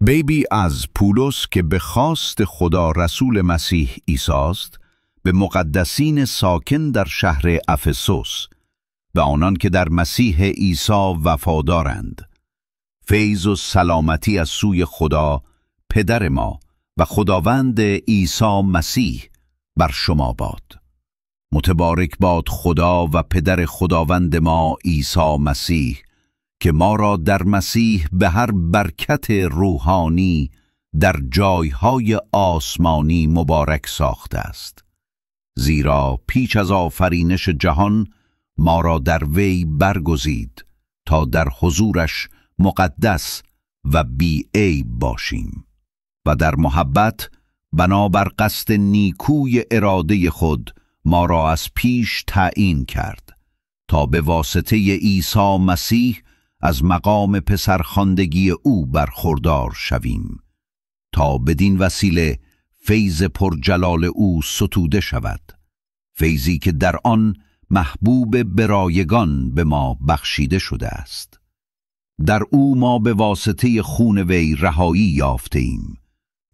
بیبی از پولس که به خواست خدا رسول مسیح عیسی است، به مقدسین ساکن در شهر افسوس، به آنان که در مسیح عیسی وفادارند، فیض و سلامتی از سوی خدا پدر ما و خداوند عیسی مسیح بر شما باد. متبارک باد خدا و پدر خداوند ما عیسی مسیح که ما را در مسیح به هر برکت روحانی در جایهای آسمانی مبارک ساخته است، زیرا پیش از آفرینش جهان ما را در وی برگزید تا در حضورش مقدس و بی عیب باشیم و در محبت بنابر قصد نیکوی اراده خود ما را از پیش تعیین کرد تا به واسطه عیسی مسیح از مقام پسرخواندگی او برخوردار شویم، تا بدین وسیله فیض پرجلال او ستوده شود، فیضی که در آن محبوب برایگان به ما بخشیده شده است. در او ما به واسطه خون وی رهایی یافته ایم،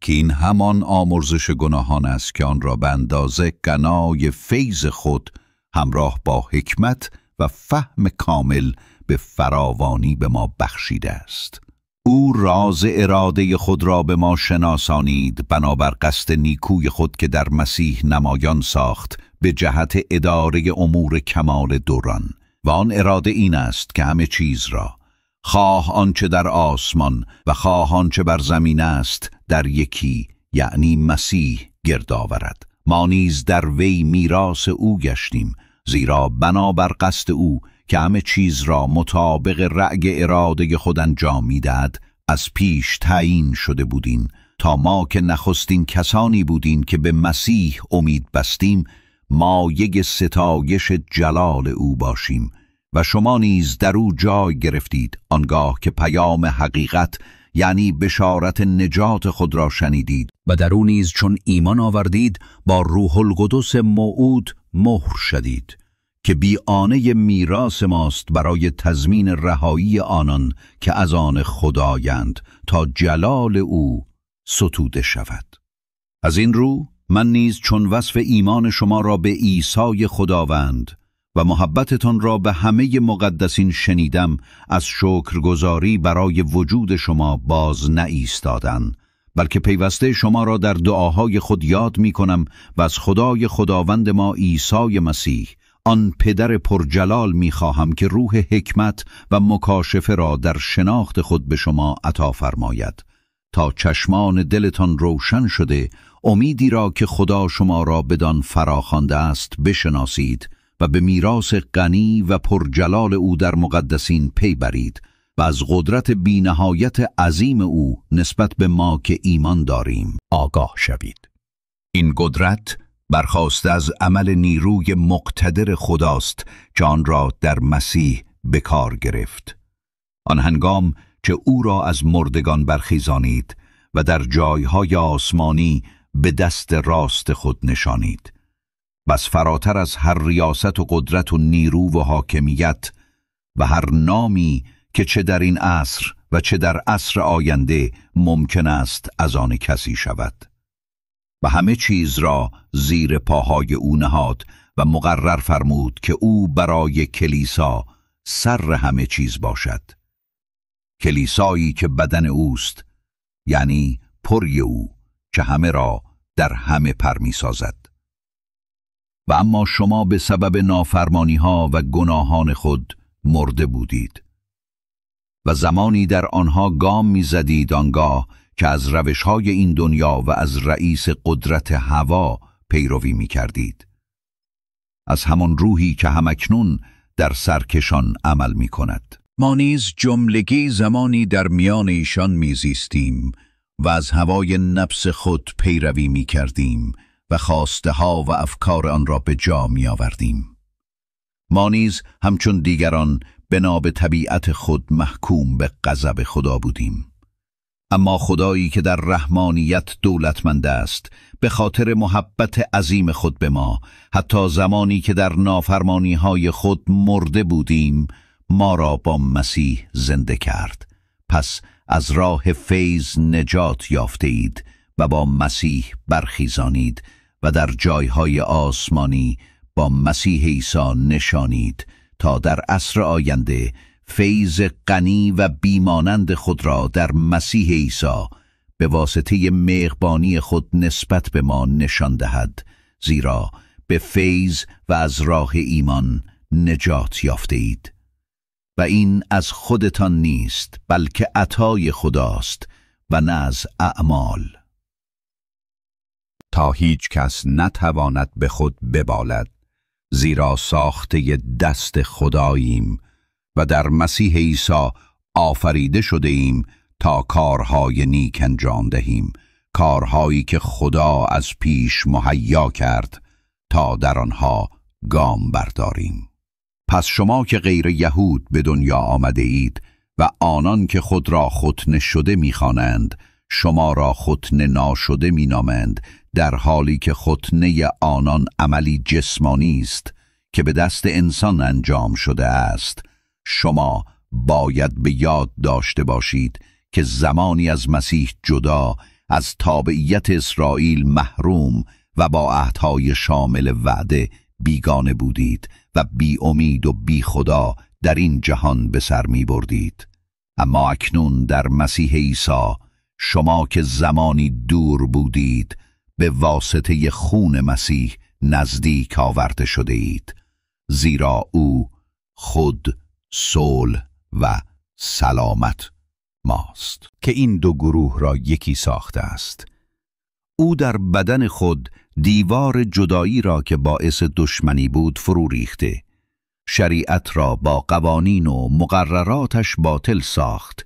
که این همان آمرزش گناهان است که آن را به اندازه غنای فیض خود همراه با حکمت و فهم کامل به فراوانی به ما بخشیده است. او راز اراده خود را به ما شناسانید بنابر قصد نیکوی خود که در مسیح نمایان ساخت به جهت اداره امور کمال دوران، و آن اراده این است که همه چیز را، خواه آنچه در آسمان و خواه آنچه بر زمین است، در یکی یعنی مسیح گرد آورد. ما نیز در وی میراث او گشتیم، زیرا بنابر قصد او که همه چیز را مطابق رأی اراده خود انجام می‌دهد از پیش تعیین شده بودیم، تا ما که نخستین کسانی بودیم که به مسیح امید بستیم مایه ستایش جلال او باشیم، و شما نیز در او جای گرفتید آنگاه که پیام حقیقت یعنی بشارت نجات خود را شنیدید و در او نیز چون ایمان آوردید با روح القدس موعود مهر شدید، که بیانه میراث ماست برای تضمین رهایی آنان که از آن خدایند تا جلال او ستوده شود. از این رو من نیز چون وصف ایمان شما را به عیسی خداوند و محبتتان را به همه مقدسین شنیدم، از شکرگزاری برای وجود شما باز نایستادم، بلکه پیوسته شما را در دعاهای خود یاد می کنم و از خدای خداوند ما عیسی مسیح آن پدر پرجلال می خواهم که روح حکمت و مکاشفه را در شناخت خود به شما عطا فرماید، تا چشمان دلتان روشن شده امیدی را که خدا شما را بدان فراخوانده است بشناسید و به میراث غنی و پرجلال او در مقدسین پی برید و از قدرت بی‌نهایت عظیم او نسبت به ما که ایمان داریم آگاه شوید. این قدرت برخاسته از عمل نیروی مقتدر خداست که آن را در مسیح به کار گرفت، آن هنگام که او را از مردگان برخیزانید و در جایهای آسمانی به دست راست خود نشانید. بس فراتر از هر ریاست و قدرت و نیرو و حاکمیت و هر نامی که چه در این عصر و چه در عصر آینده ممکن است از آن کسی شود، و همه چیز را زیر پاهای او نهاد و مقرر فرمود که او برای کلیسا سر همه چیز باشد، کلیسایی که بدن اوست، یعنی پری او که همه را در همه پر می سازد. و اما شما به سبب نافرمانی ها و گناهان خود مرده بودید و زمانی در آنها گام می زدید آنگاه که از روش های این دنیا و از رئیس قدرت هوا پیروی می کردید، از همان روحی که همکنون در سرکشان عمل می کند. ما نیز جملگی زمانی در میان ایشان می زیستیم و از هوای نفس خود پیروی می کردیم و خواسته ها و افکار آن را به جا می آوردیم. ما نیز همچون دیگران بنا به طبیعت خود محکوم به غضب خدا بودیم، اما خدایی که در رحمانیت دولتمند است به خاطر محبت عظیم خود به ما، حتی زمانی که در نافرمانی های خود مرده بودیم ما را با مسیح زنده کرد. پس از راه فیض نجات یافته اید و با مسیح برخیزانید و در جایهای آسمانی با مسیح عیسی نشانید تا در عصر آینده فیض غنی و بیمانند خود را در مسیح عیسی به واسطه مهربانی خود نسبت به ما نشان دهد، زیرا به فیض و از راه ایمان نجات یافته اید و این از خودتان نیست بلکه عطای خداست و نه از اعمال، تا هیچ کس نتواند به خود ببالد، زیرا ساخته دست خداییم و در مسیح عیسی آفریده شده ایم تا کارهای نیک انجام دهیم، کارهایی که خدا از پیش مهیا کرد تا در آنها گام برداریم. پس شما که غیر یهود به دنیا آمده اید و آنان که خود را ختنه شده می‌خوانند شما را ختنه ناشده می‌نامند، در حالی که ختنه آنان عملی جسمانی است که به دست انسان انجام شده است. شما باید به یاد داشته باشید که زمانی از مسیح جدا، از تابعیت اسرائیل محروم و با عهدهای شامل وعده بیگانه بودید و بی امید و بی خدا در این جهان به سر می بردید. اما اکنون در مسیح عیسی شما که زمانی دور بودید به واسطه خون مسیح نزدیک آورده شده اید، زیرا او خود صلح و سلامت ماست که این دو گروه را یکی ساخته است. او در بدن خود دیوار جدایی را که باعث دشمنی بود فرو ریخته، شریعت را با قوانین و مقرراتش باطل ساخت،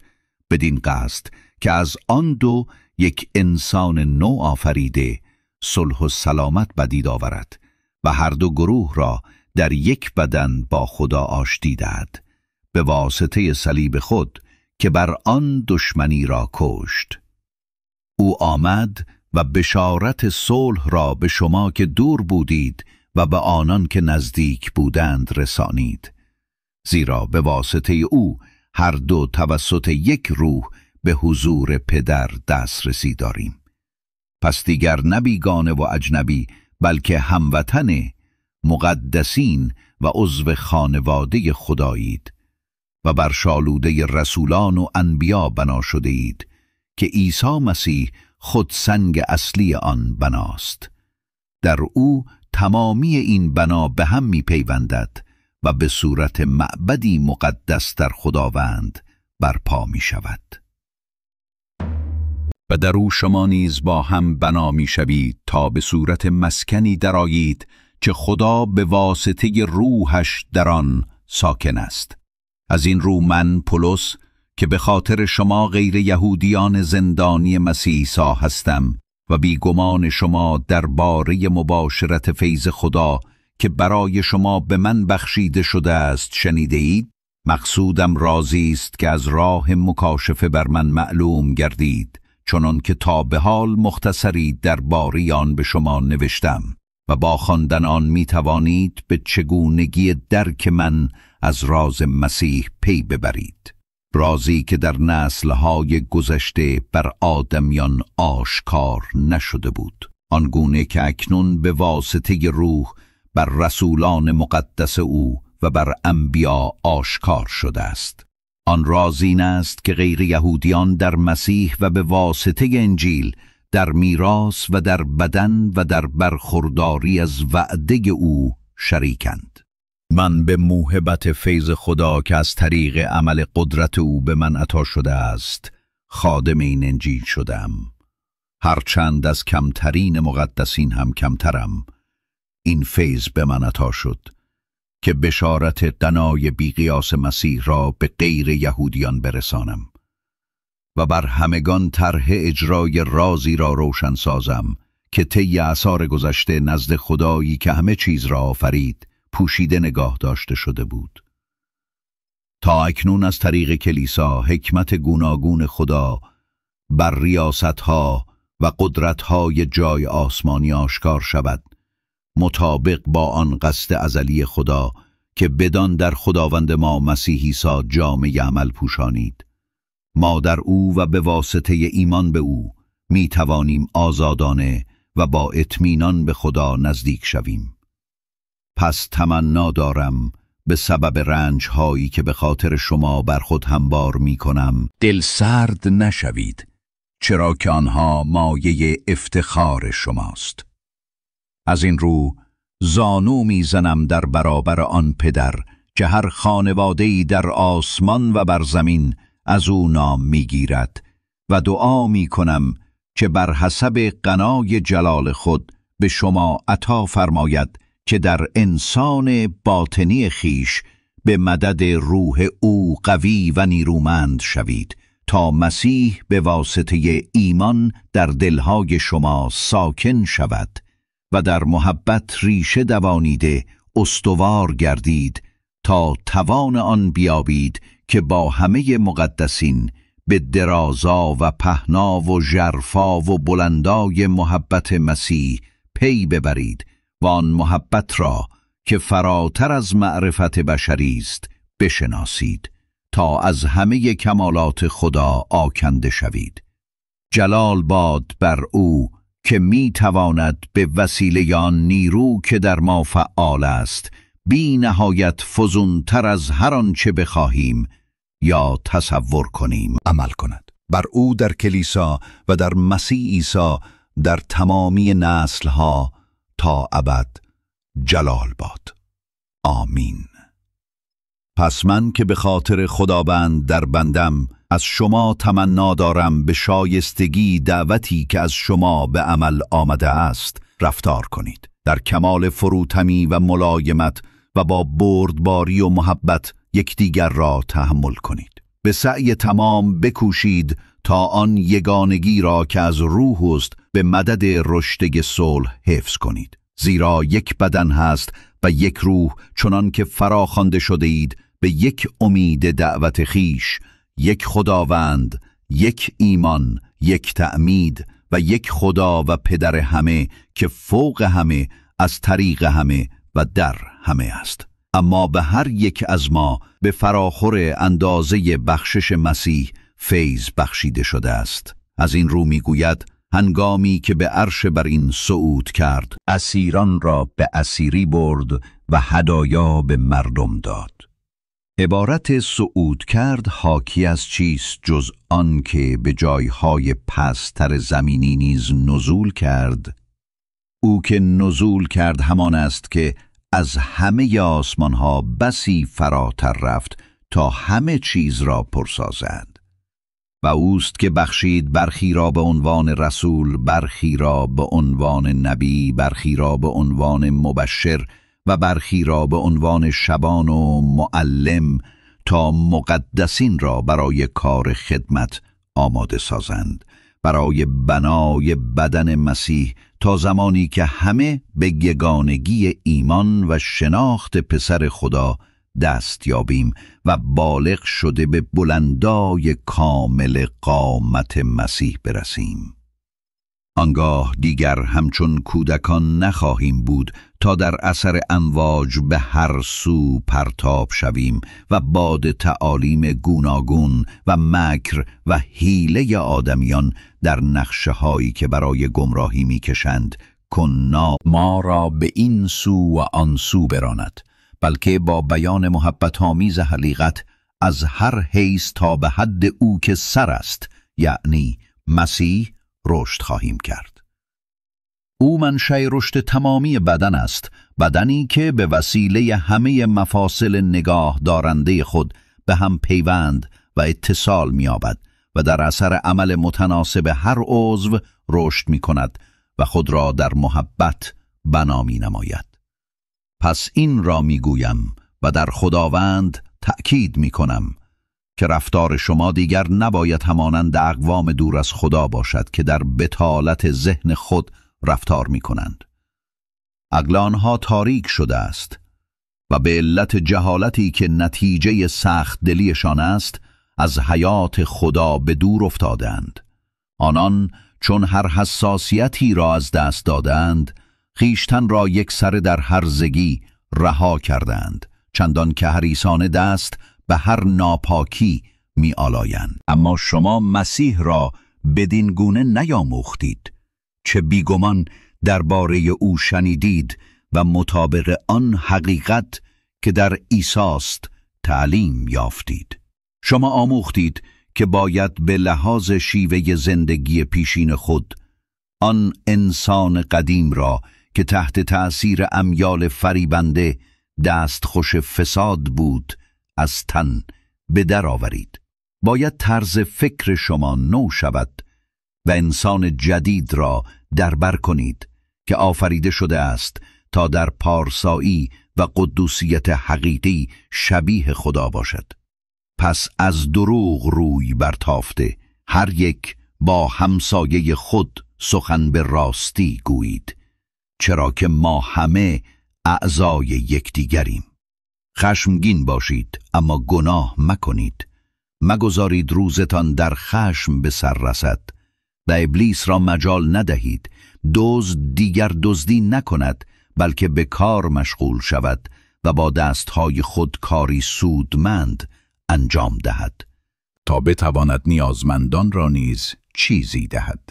بدین قصد که از آن دو یک انسان نو آفریده صلح و سلامت بدید آورد و هر دو گروه را در یک بدن با خدا آشتی دهد به واسطه صلیب خود که بر آن دشمنی را کشت. او آمد و بشارت صلح را به شما که دور بودید و به آنان که نزدیک بودند رسانید، زیرا به واسطه او هر دو توسط یک روح به حضور پدر دسترسی داریم. پس دیگر نه بیگانه و اجنبی بلکه هموطن، مقدسین و عضو خانواده خدایید و بر شالوده رسولان و انبیا بنا شده اید که عیسی مسیح خود سنگ اصلی آن بناست. در او تمامی این بنا به هم می پیوندد و به صورت معبدی مقدس در خداوند برپا می شود. و در او شما نیز با هم بنا می شوید تا به صورت مسکنی درآیید که خدا به واسطه روحش در آن ساکن است. از این رو من پولس که به خاطر شما غیر یهودیان زندانی مسیح عیسی هستم و بیگمان شما درباره مباشرت فیض خدا که برای شما به من بخشیده شده است شنیده اید، مقصودم راضی است که از راه مکاشفه بر من معلوم گردید، چنان که تا به حال مختصری درباره آن به شما نوشتم و با خواندن آن می توانید به چگونگی درک من از راز مسیح پی ببرید، رازی که در نسل‌های گذشته بر آدمیان آشکار نشده بود، آنگونه که اکنون به واسطه روح بر رسولان مقدس او و بر انبیا آشکار شده است. آن راز این است که غیر یهودیان در مسیح و به واسطه انجیل در میراث و در بدن و در برخورداری از وعده او شریکند. من به موهبت فیض خدا که از طریق عمل قدرت او به من عطا شده است خادم این انجیل شدم، هرچند از کمترین مقدسین هم کمترم. این فیض به من عطا شد که بشارت غنای بیقیاس مسیح را به غیر یهودیان برسانم و بر همگان طرح اجرای رازی را روشن سازم که طی اعصار گذشته نزد خدایی که همه چیز را آفرید پوشیده نگاه داشته شده بود. تا اکنون از طریق کلیسا حکمت گوناگون خدا بر ریاستها و قدرتهای جای آسمانی آشکار شود، مطابق با آن قصد ازلی خدا که بدان در خداوند ما مسیح عیسی جامه عمل پوشانید ما در او و به واسطه ایمان به او می توانیم آزادانه و با اطمینان به خدا نزدیک شویم. پس تمنا دارم به سبب رنج هایی که به خاطر شما بر خود هموار می کنم دل سرد نشوید، چرا که آنها مایه افتخار شماست. از این رو زانو می زنم در برابر آن پدر که هر خانواده‌ای در آسمان و بر زمین از او نام می گیرد و دعا می کنم که بر حسب غنای جلال خود به شما عطا فرماید که در انسان باطنی خیش به مدد روح او قوی و نیرومند شوید تا مسیح به واسطه ایمان در دلهای شما ساکن شود و در محبت ریشه دوانیده استوار گردید تا توان آن بیابید که با همه مقدسین به درازا و پهنا و ژرفا و بلندای محبت مسیح پی ببرید و آن محبت را که فراتر از معرفت بشری است بشناسید تا از همه کمالات خدا آکنده شوید. جلال باد بر او که می تواند به وسیله آن نیرو که در ما فعال است بی نهایت فزونتر از هر آنچه بخواهیم یا تصور کنیم عمل کند. بر او در کلیسا و در مسیح عیسی در تمامی نسلها تا ابد جلال باد. آمین. پس من که به خاطر خداوند در بندم از شما تمنا دارم به شایستگی دعوتی که از شما به عمل آمده است رفتار کنید، در کمال فروتنی و ملایمت و با بردباری و محبت یکدیگر را تحمل کنید. به سعی تمام بکوشید تا آن یگانگی را که از روح است به مدد رشد صلح حفظ کنید، زیرا یک بدن هست و یک روح، چنان که فراخوانده شده اید به یک امید دعوت خیش، یک خداوند، یک ایمان، یک تعمید و یک خدا و پدر همه که فوق همه، از طریق همه و در همه است. اما به هر یک از ما به فراخور اندازه بخشش مسیح فیض بخشیده شده است. از این رو میگوید هنگامی که به عرش بر این صعود کرد، اسیران را به اسیری برد و هدایا به مردم داد. عبارت صعود کرد حاکی از چیست جز آن که به جایهای پست‌تر زمینی نیز نزول کرد؟ او که نزول کرد همان است که از همه آسمانها بسی فراتر رفت تا همه چیز را پرسازد. و اوست که بخشید برخی را به عنوان رسول، برخی را به عنوان نبی، برخی را به عنوان مبشر و برخی را به عنوان شبان و معلم تا مقدسین را برای کار خدمت آماده سازند، برای بنای بدن مسیح، تا زمانی که همه به یگانگی ایمان و شناخت پسر خدا دست یابیم و بالغ شده به بلندای کامل قامت مسیح برسیم. آنگاه دیگر همچون کودکان نخواهیم بود تا در اثر امواج به هر سو پرتاب شویم و باد تعالیم گوناگون و مکر و حیله آدمیان در نقشه هایی که برای گمراهی میکشند کنا ما را به این سو و آن سو براند، بلکه با بیان محبت آمیز حقیقت از هر حیث تا به حد او که سر است، یعنی مسیح، رشد خواهیم کرد. او منشأ رشد تمامی بدن است، بدنی که به وسیله همه مفاصل نگاه دارنده خود به هم پیوند و اتصال می‌یابد و در اثر عمل متناسب هر عضو رشد می‌کند و خود را در محبت بنا می‌نماید. پس این را می‌گویم و در خداوند تأکید می‌کنم که رفتار شما دیگر نباید همانند اقوام دور از خدا باشد که در بطالت ذهن خود رفتار می کنند. عقل آنها تاریک شده است و به علت جهالتی که نتیجه سخت دلیشان است از حیات خدا به دور افتادند. آنان چون هر حساسیتی را از دست دادند، خیشتن را یک سر در هرزگی رها کردند، چندان که حریصانه دست به هر ناپاکی می آلایند. اما شما مسیح را بدین گونه نیاموختید، چه بیگمان درباره او شنیدید و مطابق آن حقیقت که در عیسی است تعلیم یافتید. شما آموختید که باید به لحاظ شیوه زندگی پیشین خود آن انسان قدیم را که تحت تأثیر امیال فریبنده دستخوش فساد بود از تن به در آورید. باید طرز فکر شما نو شود و انسان جدید را دربر کنید که آفریده شده است تا در پارسایی و قدوسیت حقیقی شبیه خدا باشد. پس از دروغ روی برتافته هر یک با همسایه خود سخن به راستی گویید، چرا که ما همه اعضای یکدیگریم. خشمگین باشید اما گناه مکنید. مگذارید روزتان در خشم به سر رسد و ابلیس را مجال ندهید. دزد دیگر دزدی نکند، بلکه به کار مشغول شود و با دستهای خود کاری سودمند انجام دهد تا بتواند نیازمندان را نیز چیزی دهد.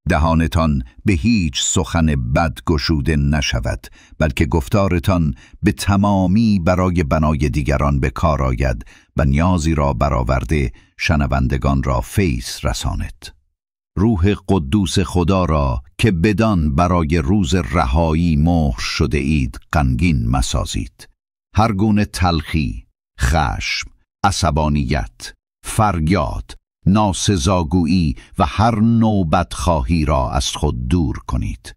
دهانتان به هیچ سخن بد گشوده نشود، بلکه گفتارتان به تمامی برای بنای دیگران به کار آید و نیازی را برآورده شنوندگان را فیض رساند. روح قدوس خدا را که بدان برای روز رهایی مهر شده اید غمگین مسازید. هر گونه تلخی، خشم، عصبانیت، فریاد، ناسزاگویی و هر نوع بدخواهی را از خود دور کنید.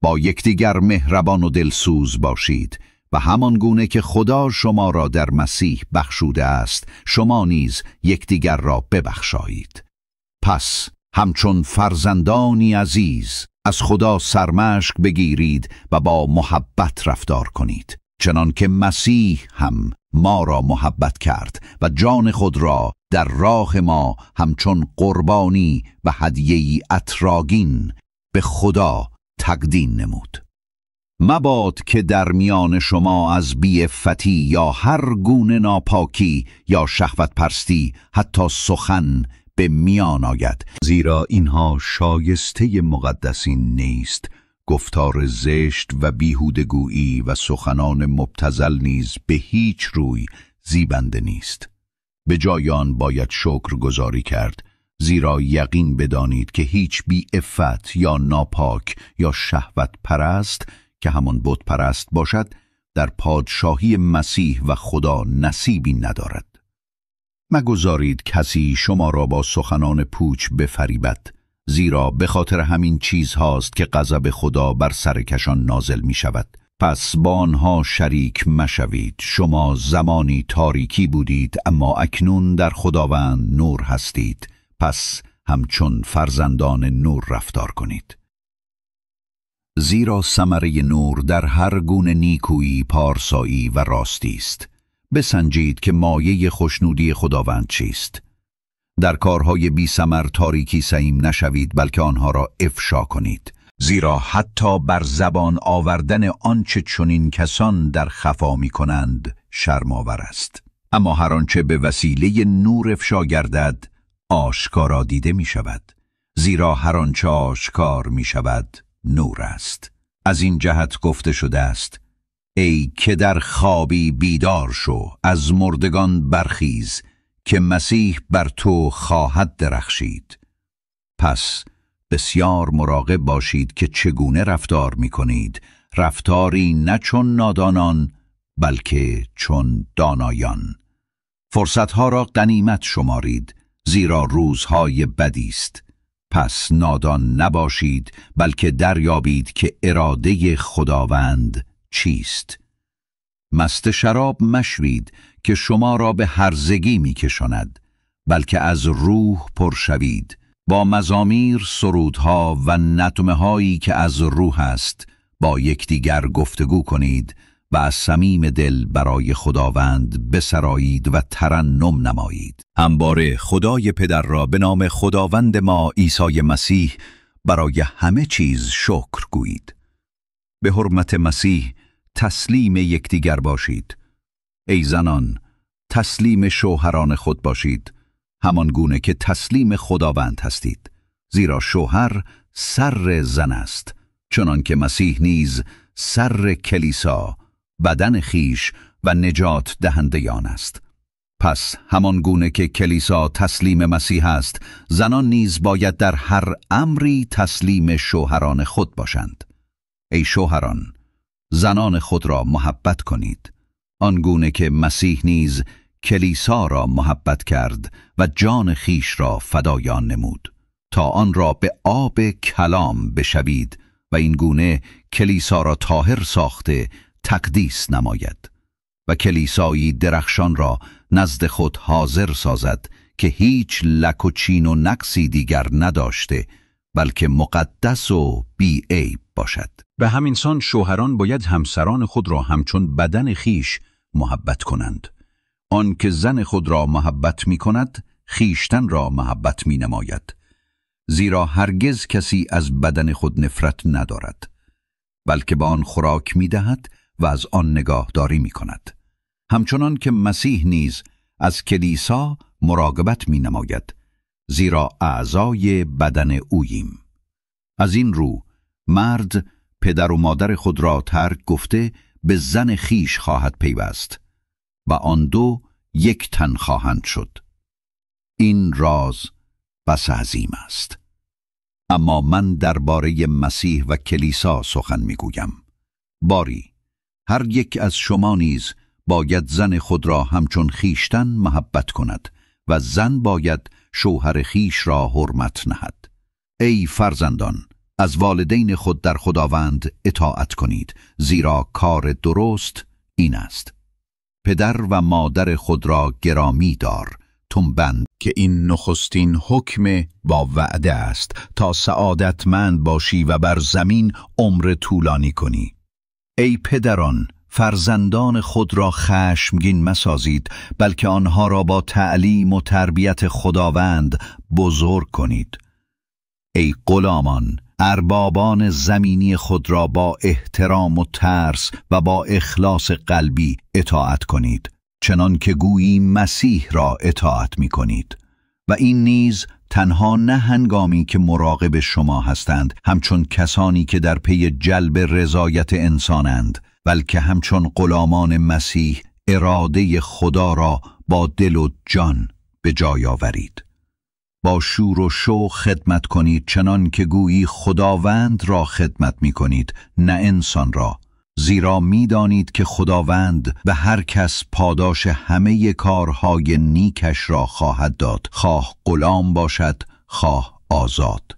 با یکدیگر مهربان و دلسوز باشید و همان گونه که خدا شما را در مسیح بخشوده است شما نیز یکدیگر را ببخشایید. پس همچون فرزندانی عزیز از خدا سرمشق بگیرید و با محبت رفتار کنید، چنان که مسیح هم ما را محبت کرد و جان خود را در راه ما همچون قربانی و هدیه‌ای عطرآگین به خدا تقدیم نمود. مباد که در میان شما از بی‌عفتی یا هر گونه ناپاکی یا شهوت پرستی حتی سخن به میان آید، زیرا اینها شایسته مقدسین نیست. گفتار زشت و بیهودگویی و سخنان مبتذل نیز به هیچ روی زیبنده نیست. به جای آن باید شکر گزاری کرد، زیرا یقین بدانید که هیچ بی‌عفت یا ناپاک یا شهوت پرست که همان بت پرست باشد در پادشاهی مسیح و خدا نصیبی ندارد. مگذارید کسی شما را با سخنان پوچ بفریبد، زیرا به خاطر همین چیز هاست که غضب خدا بر سر کشان نازل می شود. پس با آنها شریک مشوید. شما زمانی تاریکی بودید اما اکنون در خداوند نور هستید، پس همچون فرزندان نور رفتار کنید. زیرا ثمره نور در هر گونه نیکویی، پارسایی و راستی است. بسنجید که مایه خوشنودی خداوند چیست. در کارهای بی ثمر تاریکی سعیم نشوید، بلکه آنها را افشا کنید. زیرا حتی بر زبان آوردن آنچه چنین کسان در خفا می کنند شرم‌آور است. اما هر آنچه به وسیله نور افشا گردد آشکارا دیده می شود، زیرا هر آنچه آشکار می شود نور است. از این جهت گفته شده است: ای که در خوابی بیدار شو، از مردگان برخیز که مسیح بر تو خواهد درخشید. پس بسیار مراقب باشید که چگونه رفتار می کنید، رفتاری نه چون نادانان بلکه چون دانایان. فرصتها را غنیمت شمارید، زیرا روزهای بدی است. پس نادان نباشید، بلکه دریابید که اراده خداوند چیست. مست شراب مشوید که شما را به هرزگی می کشاند، بلکه از روح پر شوید. با مزامیر، سرودها و نغمه هایی که از روح است با یکدیگر گفتگو کنید و از صمیم دل برای خداوند بسرایید و ترنم نمایید. همواره خدای پدر را به نام خداوند ما عیسی مسیح برای همه چیز شکر گویید. به حرمت مسیح تسلیم یکدیگر باشید. ای زنان، تسلیم شوهران خود باشید، همان گونه که تسلیم خداوند هستید، زیرا شوهر سر زن است، چنان که مسیح نیز سر کلیسا، بدن خیش و نجات دهندگان است. پس همان گونه که کلیسا تسلیم مسیح است، زنان نیز باید در هر امری تسلیم شوهران خود باشند. ای شوهران، زنان خود را محبت کنید، آنگونه که مسیح نیز کلیسا را محبت کرد و جان خیش را فدایان نمود، تا آن را به آب کلام بشوید و این گونه کلیسا را طاهر ساخته تقدیس نماید و کلیسایی درخشان را نزد خود حاضر سازد که هیچ لک و چین و نقصی دیگر نداشته، بلکه مقدس و بی عیب باشد. به همین سان شوهران باید همسران خود را همچون بدن خیش محبت کنند. آن که زن خود را محبت می کند، خیشتن را محبت می نماید. زیرا هرگز کسی از بدن خود نفرت ندارد، بلکه به آن خوراک می دهد و از آن نگاهداری می کند. همچنان که مسیح نیز از کلیسا مراقبت می نماید، زیرا اعضای بدن اوییم. از این رو مرد پدر و مادر خود را ترک گفته به زن خیش خواهد پیوست و آن دو یک تن خواهند شد. این راز بس عظیم است. اما من درباره مسیح و کلیسا سخن میگویم. باری هر یک از شما نیز باید زن خود را همچون خیشتن محبت کند و زن باید شوهر خیش را حرمت نهد. ای فرزندان، از والدین خود در خداوند اطاعت کنید، زیرا کار درست این است: پدر و مادر خود را گرامی دار، تنبند، که این نخستین حکم با وعده است تا سعادتمند باشی و بر زمین عمر طولانی کنی. ای پدران، فرزندان خود را خشمگین مسازید، بلکه آنها را با تعلیم و تربیت خداوند بزرگ کنید. ای غلامان، اربابان زمینی خود را با احترام و ترس و با اخلاص قلبی اطاعت کنید، چنان که گویی مسیح را اطاعت می کنید. و این نیز تنها نه هنگامی که مراقب شما هستند، همچون کسانی که در پی جلب رضایت انسانند، بلکه همچون غلامان مسیح اراده خدا را با دل و جان به جای آورید. با شور و شوق خدمت کنید، چنان که گویی خداوند را خدمت می کنید، نه انسان را، زیرا می دانید که خداوند به هر کس پاداش همه کارهای نیکش را خواهد داد، خواه غلام باشد خواه آزاد.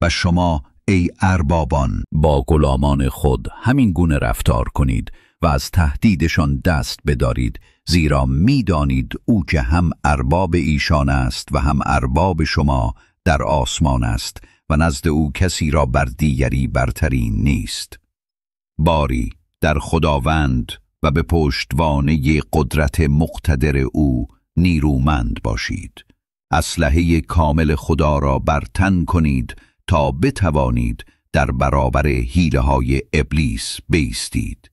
و شما ای اربابان، با غلامان خود همین گونه رفتار کنید و از تهدیدشان دست بدارید، زیرا می دانید او که هم ارباب ایشان است و هم ارباب شما در آسمان است و نزد او کسی را بر دیگری برتری نیست. باری در خداوند و به پشتوانه قدرت مقتدر او نیرومند باشید. اسلحه کامل خدا را بر تن کنید تا بتوانید در برابر حیله‌های ابلیس بایستید.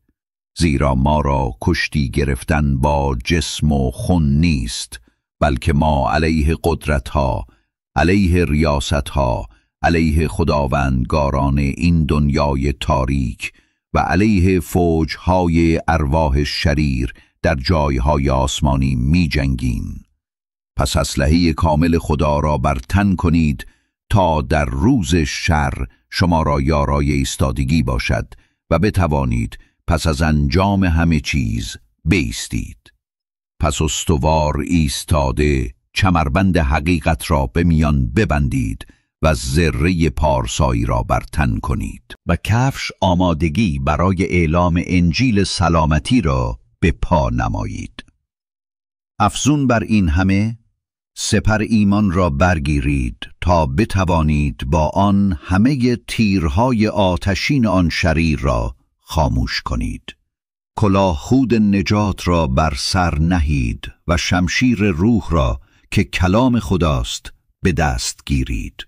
زیرا ما را کشتی گرفتن با جسم و خون نیست، بلکه ما علیه قدرت‌ها، علیه ریاست‌ها، علیه خداوندگاران این دنیای تاریک و علیه فوج‌های ارواح شریر در جایهای آسمانی می جنگیم. پس اسلحه کامل خدا را بر تن کنید تا در روز شر شما را یارای ایستادگی باشد و بتوانید پس از انجام همه چیز بایستید. پس استوار ایستاده کمربند حقیقت را به میان ببندید و زره پارسایی را بر تن کنید و کفش آمادگی برای اعلام انجیل سلامتی را به پا نمایید. افزون بر این همه سپر ایمان را برگیرید تا بتوانید با آن همه تیرهای آتشین آن شریر را خاموش کنید. کلاه خود نجات را بر سر نهید و شمشیر روح را که کلام خداست به دست گیرید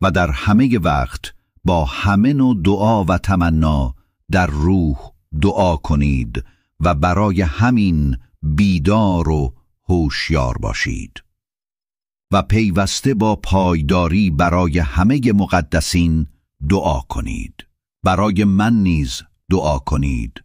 و در همه وقت با همه نوع دعا و تمنا در روح دعا کنید و برای همین بیدار و هوشیار باشید. و پیوسته با پایداری برای همه مقدسین دعا کنید. برای من نیز دعا کنید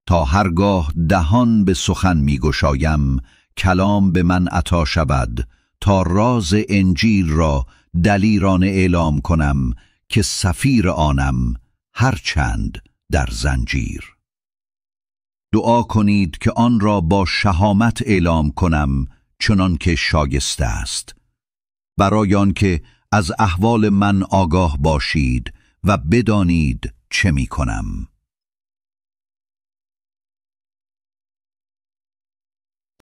تا هرگاه دهان به سخن می‌گشایم کلام به من عطا شود تا راز انجیل را دلیرانه اعلام کنم که سفیر آنم هرچند در زنجیر. دعا کنید که آن را با شهامت اعلام کنم چنان که شایسته است، برای آنکه از احوال من آگاه باشید و بدانید چه می کنم.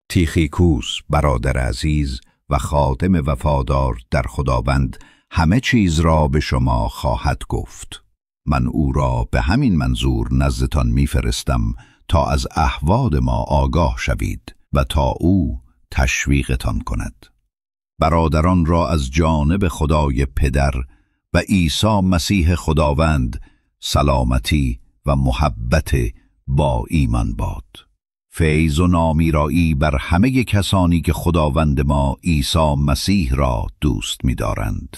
تیخیکوس برادر عزیز و خادم وفادار در خداوند همه چیز را به شما خواهد گفت. من او را به همین منظور نزدتان میفرستم تا از احوال ما آگاه شوید و تا او تشویقتان کند. برادران را از جانب خدای پدر و عیسی مسیح خداوند سلامتی و محبت با ایمان باد. فیض و نامیرایی بر همه کسانی که خداوند ما عیسی مسیح را دوست می‌دارند.